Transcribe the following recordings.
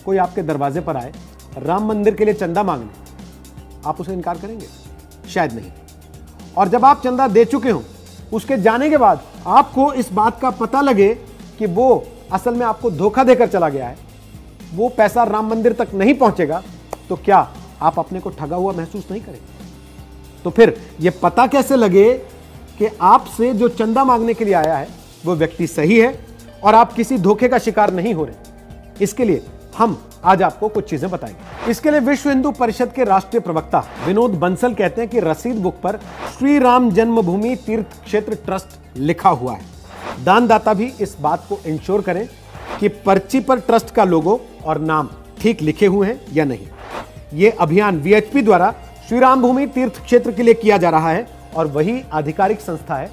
कोई आपके दरवाजे पर आए राम मंदिर के लिए चंदा मांगने, आप उसे इनकार करेंगे? शायद नहीं। और जब आप चंदा दे चुके हो, उसके जाने के बाद आपको इस बात का पता लगे कि वो असल में आपको धोखा देकर चला गया है, वो पैसा राम मंदिर तक नहीं पहुंचेगा, तो क्या आप अपने को ठगा हुआ महसूस नहीं करेंगे? तो फिर यह पता कैसे लगे कि आपसे जो चंदा मांगने के लिए आया है वो व्यक्ति सही है और आप किसी धोखे का शिकार नहीं हो रहे? इसके लिए हम आज आपको कुछ चीजें बताएंगे। इसके लिए विश्व हिंदू परिषद के राष्ट्रीय प्रवक्ता विनोद बंसल कहते हैं कि रसीद बुक पर श्री राम जन्मभूमि तीर्थ क्षेत्र ट्रस्ट लिखा हुआ है। दानदाता भी इस बात को इंश्योर करें कि पर्ची पर ट्रस्ट का लोगो और नाम ठीक लिखे हुए हैं या नहीं। यह अभियान वीएचपी द्वारा श्री राम भूमि तीर्थ क्षेत्र के लिए किया जा रहा है और वही आधिकारिक संस्था है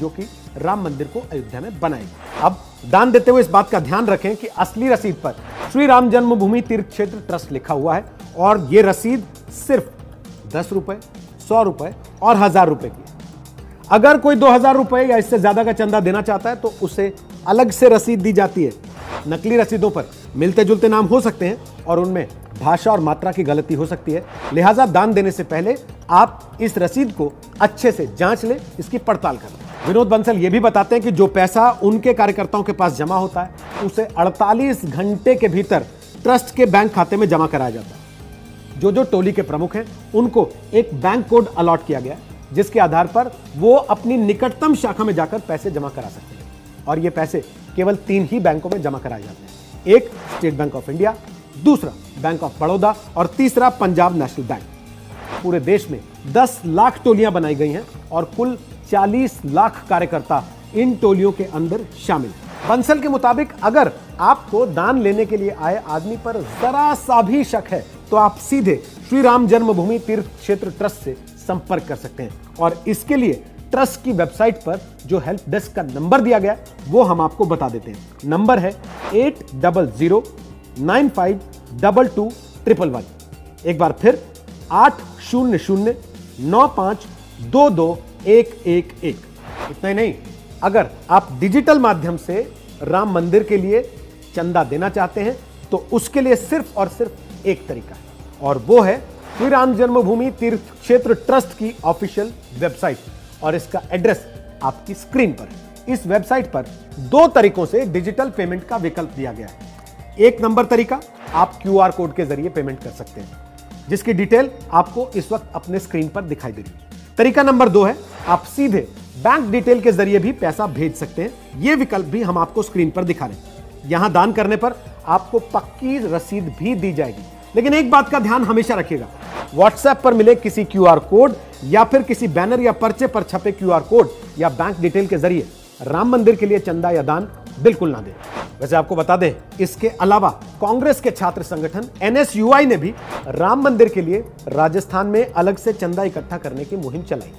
जो कि राम मंदिर को अयोध्या में बनाएगी। अब दान देते हुए इस बात का ध्यान रखें कि असली रसीद पर श्री राम जन्मभूमि तीर्थ क्षेत्र ट्रस्ट लिखा हुआ है और यह रसीद सिर्फ 10 रुपए, 100 रुपए और 1000 रुपए की है। अगर कोई 2000 रुपए या इससे ज्यादा का चंदा देना चाहता है तो उसे अलग से रसीद दी जाती है। नकली रसीदों पर मिलते जुलते नाम हो सकते हैं और उनमें भाषा और मात्रा की गलती हो सकती है, लिहाजा दान देने से पहले आप इस रसीद को अच्छे से जांच लें, इसकी पड़ताल करें। विनोद बंसल यह भी बताते हैं कि जो पैसा उनके कार्यकर्ताओं के पास जमा होता है उसे 48 घंटे के भीतर ट्रस्ट के बैंक खाते में जमा कराया जाता है। जो टोली के प्रमुख हैं उनको एक बैंक कोड अलॉट किया गया जिसके आधार पर वो अपनी निकटतम शाखा में जाकर पैसे जमा करा सकते हैं और ये पैसे केवल 3 ही बैंकों में जमा कराए जाते हैं। एक स्टेट बैंक ऑफ इंडिया, दूसरा बैंक ऑफ बड़ौदा और तीसरा पंजाब नेशनल बैंक। पूरे देश में 10 लाख टोलियां बनाई गई हैं और कुल 40 लाख कार्यकर्ता इन टोलियों के अंदर शामिल हैं। बंसल के मुताबिक अगर आपको दान लेने के लिए आए आदमी पर जरा सा भी शक है तो आप सीधे श्री राम जन्मभूमि तीर्थ क्षेत्र ट्रस्ट से संपर्क कर सकते हैं और इसके लिए ट्रस्ट की वेबसाइट पर जो हेल्प डेस्क का नंबर दिया गया वो हम आपको बता देते हैं। नंबर है 8009522111। एक बार फिर 8009522111। इतना ही नहीं, अगर आप डिजिटल माध्यम से राम मंदिर के लिए चंदा देना चाहते हैं तो उसके लिए सिर्फ और सिर्फ एक तरीका है और वो है श्री राम जन्मभूमि तीर्थ क्षेत्र ट्रस्ट की ऑफिशियल वेबसाइट और इसका एड्रेस आपकी स्क्रीन पर है। इस वेबसाइट पर 2 तरीकों से डिजिटल पेमेंट का विकल्प दिया गया है। एक नंबर तरीका, आप क्यूआर कोड के जरिए पेमेंट कर सकते हैं जिसकी डिटेल आपको इस वक्त अपने स्क्रीन पर दिखाई दे रही है। तरीका नंबर 2 है, आप सीधे बैंक डिटेल के जरिए भी पैसा भेज सकते हैं। यह विकल्प भी हम आपको स्क्रीन पर दिखा रहे हैं। यहां दान करने पर आपको पक्की रसीद भी दी जाएगी, लेकिन एक बात का ध्यान हमेशा रखिएगा, व्हाट्सएप पर मिले किसी क्यूआर कोड या फिर किसी बैनर या पर्चे पर छपे क्यूआर कोड या बैंक डिटेल के जरिए राम मंदिर के लिए चंदा या दान बिल्कुल ना दें। वैसे आपको बता दें, इसके अलावा कांग्रेस के छात्र संगठन एनएसयूआई ने भी राम मंदिर के लिए राजस्थान में अलग से चंदा इकट्ठा करने की मुहिम चलाई।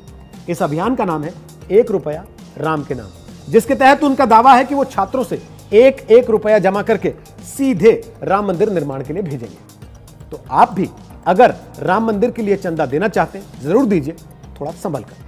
इस अभियान का नाम है 1 रुपया राम के नाम, जिसके तहत उनका दावा है कि वो छात्रों से 1-1 रुपया जमा करके सीधे राम मंदिर निर्माण के लिए भेजेंगे। तो आप भी अगर राम मंदिर के लिए चंदा देना चाहते हैं जरूर दीजिए, थोड़ा संभल कर।